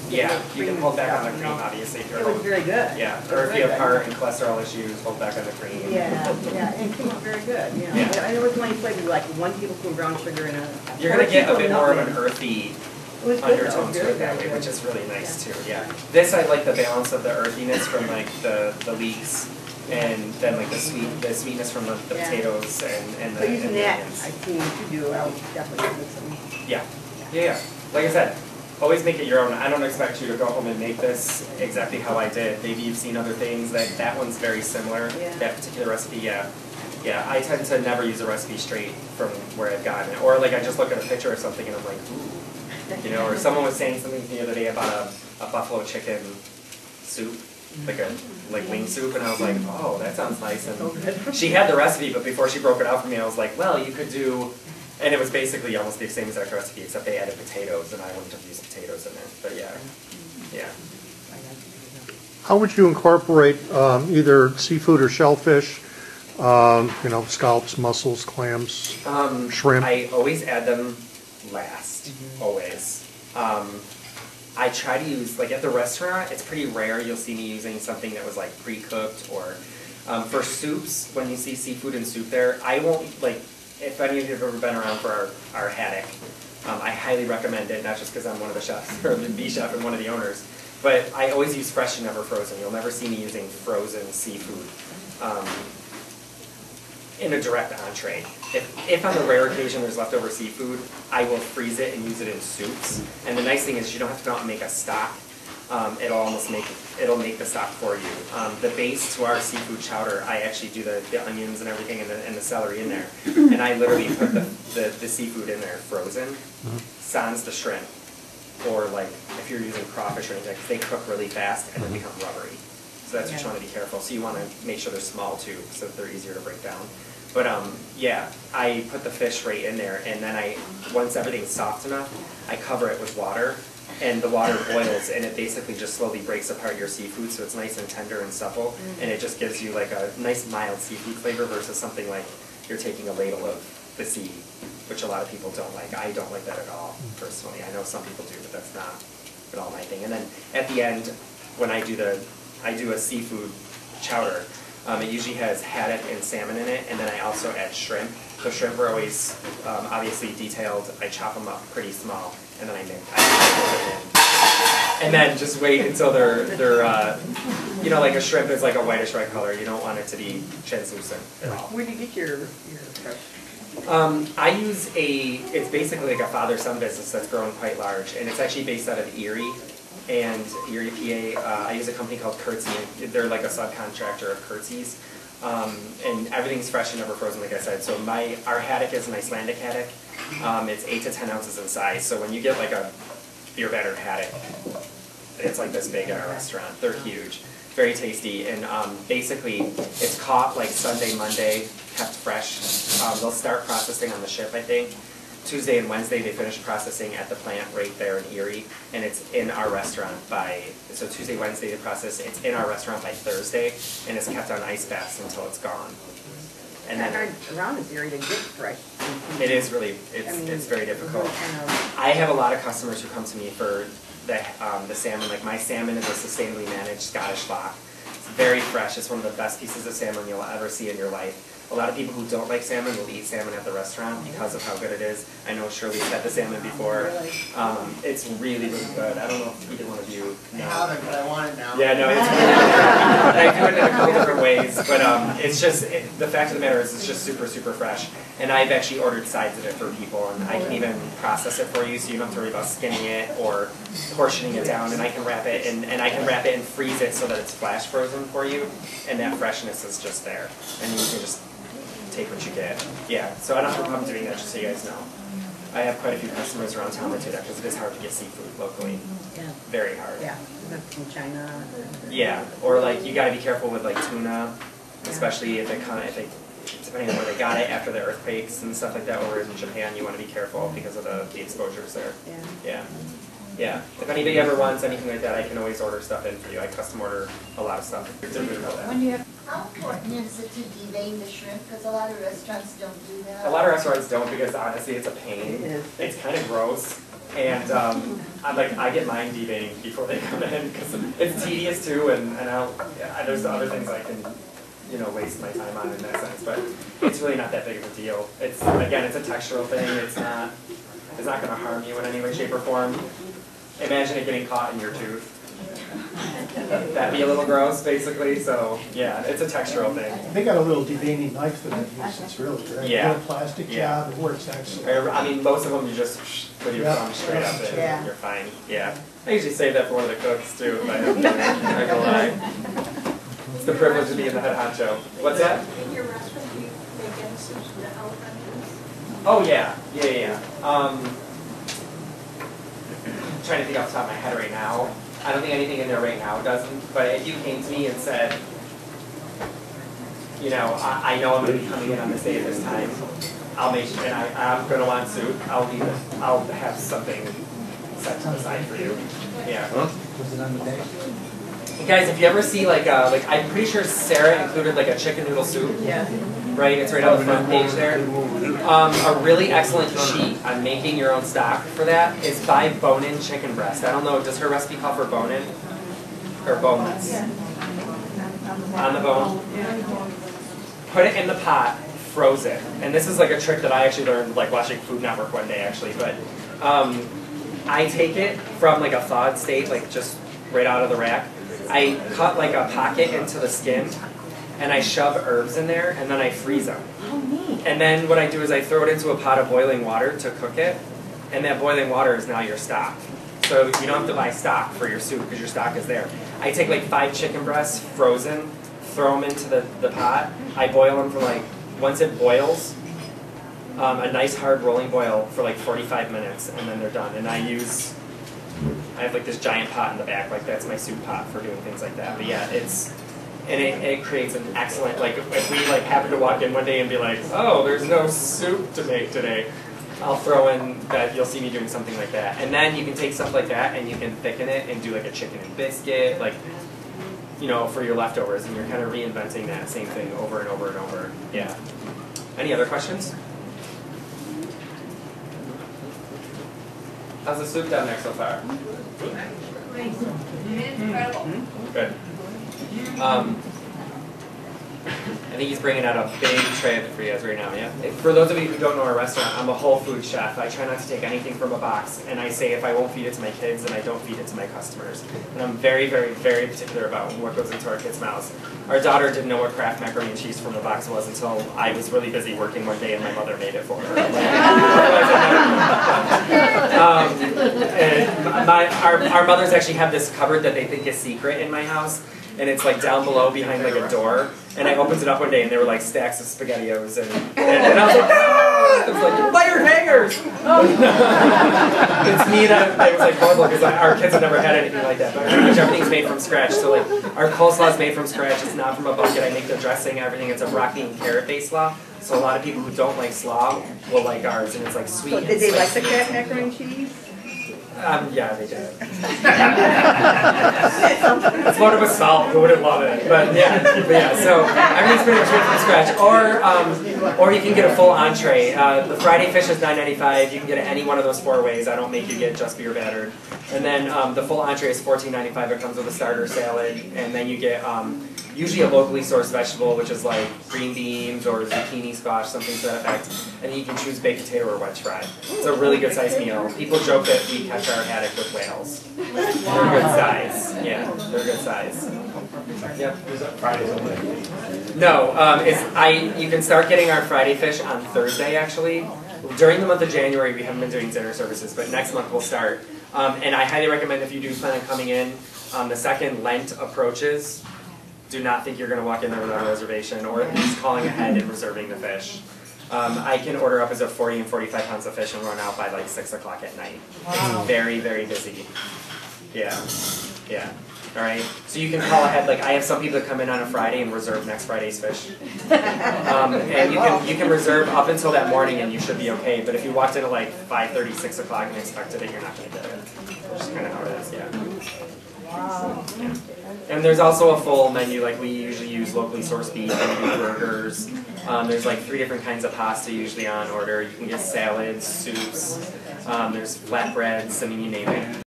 Yeah, you can hold back on the cream, obviously. If you're it was very good. Yeah, or if you have heart and cholesterol issues, hold back on the cream. Yeah, and it came out very good. You know, Yeah. and it was only flavored like 1 tablespoon brown sugar and a. You're gonna get a bit more of an earthy undertone to it that way, good. which is really nice too. Yeah, this I like the balance of the earthiness from like the leeks, and then like the sweetness from the potatoes and the. But using that, onions. I've seen you do. I'll definitely make some. Yeah. Like I said, always make it your own. I don't expect you to go home and make this exactly how I did. Maybe you've seen other things. That one's very similar. Yeah. That particular recipe, yeah. I tend to never use a recipe straight from where I've gotten it. Or like I just look at a picture or something and I'm like, ooh. You know, or someone was saying something the other day about a buffalo chicken soup, like wing soup, and I was like, oh, that sounds nice. And she had the recipe, but before she broke it out for me, I was like, well, you could do, and it was basically almost the same exact recipe, except they added potatoes, and I wouldn't have used potatoes in it. But yeah. How would you incorporate either seafood or shellfish? You know, scallops, mussels, clams, shrimp. I always add them last, always. I try to use, like at the restaurant, it's pretty rare you'll see me using something that was like pre-cooked or for soups, when you see seafood and soup there, I won't, like, if any of you have ever been around for our haddock, I highly recommend it, not just because I'm one of the chefs, or the chef and one of the owners, but I always use fresh and never frozen. You'll never see me using frozen seafood in a direct entree. If on the rare occasion there's leftover seafood, I will freeze it and use it in soups. And the nice thing is you don't have to go out and make a stock. It'll make the stock for you. The base to our seafood chowder, I actually do the onions and everything and the celery in there. And I literally put the seafood in there frozen, sans the shrimp. Or like if you're using crawfish or anything, they cook really fast and then become rubbery. So that's what you want to be careful. So you want to make sure they're small too, so that they're easier to break down. But yeah, I put the fish right in there, and then once everything's soft enough, I cover it with water, and the water boils, and it basically just slowly breaks apart your seafood, so it's nice and tender and supple, and it just gives you like a nice mild seafood flavor versus something like you're taking a ladle of the sea, which a lot of people don't like. I don't like that at all, personally. I know some people do, but that's not at all my thing. And then at the end, when I do a seafood chowder. It usually has haddock and salmon in it, and then I also add shrimp. The shrimp are always obviously detailed. I chop them up pretty small, and then I mix them in. And then just wait until they're you know, like a shrimp is like a whitish red color. You don't want it to be translucent at all. Where do you get your fresh? I use it's basically like a father-son business that's grown quite large, and it's actually based out of Erie. And Erie, PA, I use a company called Curtsy. They're like a subcontractor of Curtsy's. And everything's fresh and never frozen, like I said. So our haddock is an Icelandic haddock. It's 8 to 10 ounces in size. So when you get like a beer battered haddock, it's like this big at our restaurant. They're huge, very tasty. And basically, it's caught like Sunday, Monday, kept fresh. They'll start processing on the ship, I think. Tuesday and Wednesday they finish processing at the plant right there in Erie, and it's in our restaurant so Tuesday, Wednesday they process, it's in our restaurant by Thursday, and it's kept on ice baths until it's gone. And then around this area to get fresh. It is really, it's very difficult. I have a lot of customers who come to me for the salmon. Like my salmon is a sustainably managed Scottish loch. It's very fresh. It's one of the best pieces of salmon you'll ever see in your life. A lot of people who don't like salmon will eat salmon at the restaurant because of how good it is. I know Shirley's had the salmon before. It's really, really good. I don't know if either one of you know. I haven't, but I want it now. Yeah, no, it's really good. I do it in a couple different ways, but it's just, the fact of the matter is it's just super, super fresh. And I've actually ordered sides of it for people, and I can even process it for you so you don't have to worry about skinning it or portioning it down, and I can wrap it and I can wrap it and freeze it so that it's flash frozen for you, and that freshness is just there. And you can just take what you get. Yeah, so I don't have a problem doing that, just so you guys know. I have quite a few customers around town that do that because it is hard to get seafood locally. Yeah. Very hard. Yeah, from China. Yeah, or like you got to be careful with like tuna, especially if depending on where they got it after the earthquakes and stuff like that over in Japan. You want to be careful because of the exposures there. Yeah. Yeah. If anybody ever wants anything like that, I can always order stuff in for you. I custom order a lot of stuff. How important is it to devein the shrimp? Because a lot of restaurants don't do that. A lot of restaurants don't because honestly it's a pain. It's kind of gross. And I get mine deveined before they come in because it's tedious too, and there's other things I can, waste my time on in that sense. But it's really not that big of a deal. It's a textural thing. It's not going to harm you in any way, shape, or form. Imagine it getting caught in your tooth. That'd be a little gross, basically. So yeah, it's a textural thing. They got a little deveining knife that I've used. It's really great. Yeah. Little plastic job. It works excellent. I mean, most of them you just put your thumb straight up and you're fine. Yeah. I usually save that for one of the cooks too. If I have to, not gonna lie. It's the privilege of being the head honcho. What's that? In your restaurant, do you make any soups with jalapenos? Oh yeah. I'm trying to think off the top of my head right now. I don't think anything in there right now doesn't, but if you came to me and said, I know I'm going to be coming in on this day at this time, I'll make sure, and I'm going to want soup, I'll have something set to the side for you. Yeah. Was it on the day? Guys, if you ever see I'm pretty sure Sarah included a chicken noodle soup. Yeah. Right, it's right on the front page there. A really excellent sheet on making your own stock for that is by bone-in chicken breast. I don't know, does her recipe call for bone-in? Or boneless? On the bone. Put it in the pot, froze it. And this is a trick that I actually learned watching Food Network one day actually. But I take it from a thawed state, just right out of the rack. I cut a pocket into the skin, and I shove herbs in there, and then I freeze them. And then what I do is I throw it into a pot of boiling water to cook it, and that boiling water is now your stock. So you don't have to buy stock for your soup because your stock is there. I take 5 chicken breasts, frozen, throw them into the pot. I boil them for once it boils, a nice hard rolling boil for 45 minutes, and then they're done. And I have this giant pot in the back, that's my soup pot for doing things like that. But yeah, it creates an excellent, if we happen to walk in one day and be oh, there's no soup to make today, I'll throw in that, you'll see me doing something like that. And then you can take stuff like that and you can thicken it and do a chicken and biscuit, for your leftovers, and you're kind of reinventing that same thing over and over and over. Yeah. Any other questions? How's the soup down there so far? Incredible. Good. I think he's bringing out a big tray for you guys right now, yeah? For those of you who don't know our restaurant, I'm a whole food chef. I try not to take anything from a box, and I say if I won't feed it to my kids, then I don't feed it to my customers. And I'm very, very, very particular about what goes into our kids' mouths. Our daughter didn't know what Kraft macaroni and cheese from a box was until I was really busy working one day and my mother made it for her. Our mothers actually have this cupboard that they think is secret in my house. And it's down below behind a door. And I opened it up one day and there were stacks of SpaghettiOs and I was ah! It was layered hangers! It's me that it was horrible because our kids have never had anything like that. But pretty much everything's made from scratch. So our coleslaw is made from scratch. It's not from a bucket. I make the dressing, everything. It's a broccoli and carrot based slaw. So a lot of people who don't like slaw will like ours, and it's sweet. So did they like the Kraft macaroni and cheese? Yeah, they did. It's loaded with salt. Who wouldn't love it? But yeah. So everything's pretty much made from scratch. Or you can get a full entree. The Friday fish is $9.95. You can get it any one of those 4 ways. I don't make you get just beer battered. And then the full entree is $14.95. It comes with a starter salad, and then you get usually a locally sourced vegetable, which is green beans or zucchini squash, something to that effect. And then you can choose baked potato or wedge fry. It's a really good sized meal. People joke that we catch our haddock with whales. They're good size. Yeah, they're good size. Yep. Is that Fridays only? No, you can start getting our Friday fish on Thursday actually. During the month of January we haven't been doing dinner services, but next month we'll start. And I highly recommend if you do plan on coming in, the second Lent approaches, do not think you're going to walk in there without a reservation, or at least calling ahead and reserving the fish. I can order up as a 40 and 45 pounds of fish and run out by 6 o'clock at night. Wow. It's very, very busy. Yeah. All right. So you can call ahead. I have some people that come in on a Friday and reserve next Friday's fish. And you can reserve up until that morning and you should be okay. But if you walked in at 5:30, 6 o'clock and expected it, you're not going to get it. That's kind of how it is. Yeah. Wow. And there's also a full menu, we usually use locally sourced beef, and we do burgers. There's 3 different kinds of pasta usually on order. You can get salads, soups, There's flatbreads, I mean, you name it.